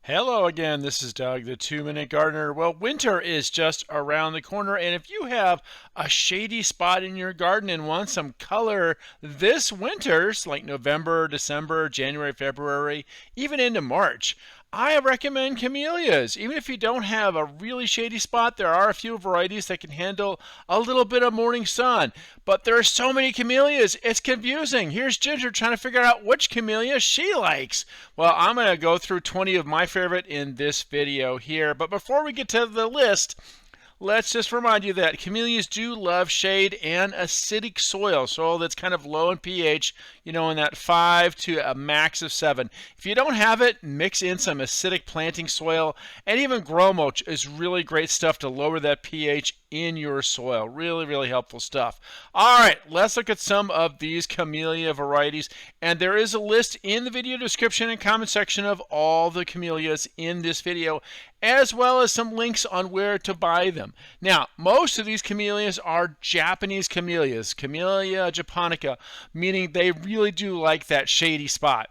Hello again, this is Doug, the 2-Minute Gardener. Well, winter is just around the corner, and if you have a shady spot in your garden and want some color this winter, like November, December, January, February, even into March, I recommend camellias. Even if you don't have a really shady spot, there are a few varieties that can handle a little bit of morning sun. But there are so many camellias, it's confusing. Here's Ginger trying to figure out which camellia she likes. Well, I'm going to go through 20 of my favorite in this video here. But before we get to the list, let's just remind you that camellias do love shade and acidic soil that's kind of low in pH, in that 5 to a max of 7. If you don't have it, mix in some acidic planting soil, and even grow mulch is really great stuff to lower that pH in your soil. Really, really helpful stuff. All right, let's look at some of these camellia varieties, and there is a list in the video description and comment section of all the camellias in this video, as well as some links on where to buy them. Now, most of these camellias are Japanese camellias, Camellia japonica, meaning they really do like that shady spot.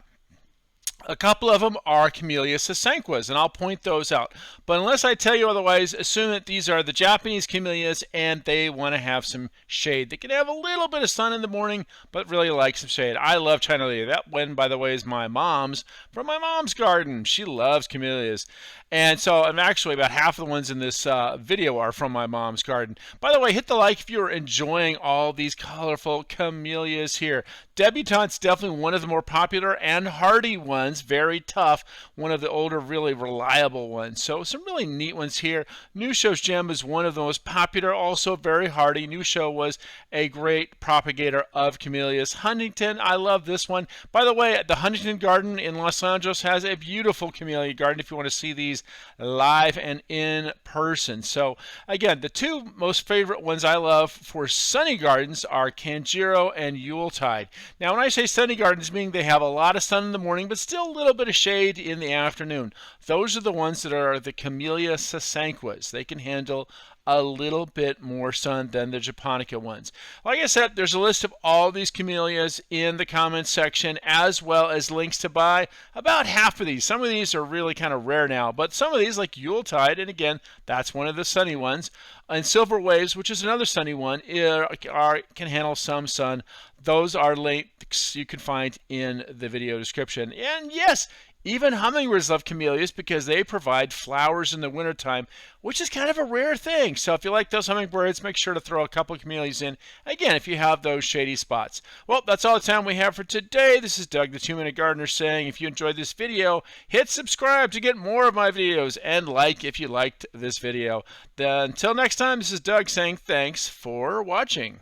A couple of them are Camellia sasanquas, and I'll point those out. But unless I tell you otherwise, assume that these are the Japanese camellias and they want to have some shade. They can have a little bit of sun in the morning, but really like some shade. I love China Lily. That one, by the way, is my mom's, from my mom's garden. She loves camellias. And so, actually about half of the ones in this video are from my mom's garden. By the way, hit the like if you're enjoying all these colorful camellias here. Debutante's definitely one of the more popular and hardy ones, very tough, one of the older, really reliable ones. So some really neat ones here. New Show's Gem is one of the most popular, also very hardy. New Show was a great propagator of camellias. Huntington, I love this one. By the way, the Huntington Garden in Los Angeles has a beautiful camellia garden if you want to see these live and in person. So again, the two most favorite ones I love for sunny gardens are Kanjiro and Yuletide. Now, when I say sunny gardens, meaning they have a lot of sun in the morning, but still a little bit of shade in the afternoon. Those are the ones that are the Camellia sasanquas. They can handle a little bit more sun than the japonica ones. Like I said, there's a list of all these camellias in the comments section, as well as links to buy about half of these. Some of these are really kind of rare now, but some of these, like Yuletide, and again, that's one of the sunny ones, and Silver Waves, which is another sunny one, can handle some sun. Those are links you can find in the video description. And yes, even hummingbirds love camellias because they provide flowers in the wintertime, which is kind of a rare thing. So if you like those hummingbirds, make sure to throw a couple of camellias in, again, if you have those shady spots. Well, that's all the time we have for today. This is Doug, the 2-Minute Gardener, saying if you enjoyed this video, hit subscribe to get more of my videos, and like if you liked this video. Until next time, this is Doug saying thanks for watching.